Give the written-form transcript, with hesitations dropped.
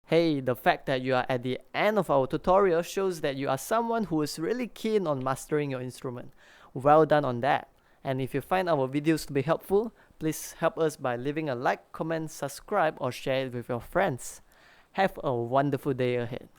Hey, the fact that you are at the end of our tutorial shows that you are someone who is really keen on mastering your instrument. Well done on that. And if you find our videos to be helpful, please help us by leaving a like, comment, subscribe, or share it with your friends. Have a wonderful day ahead.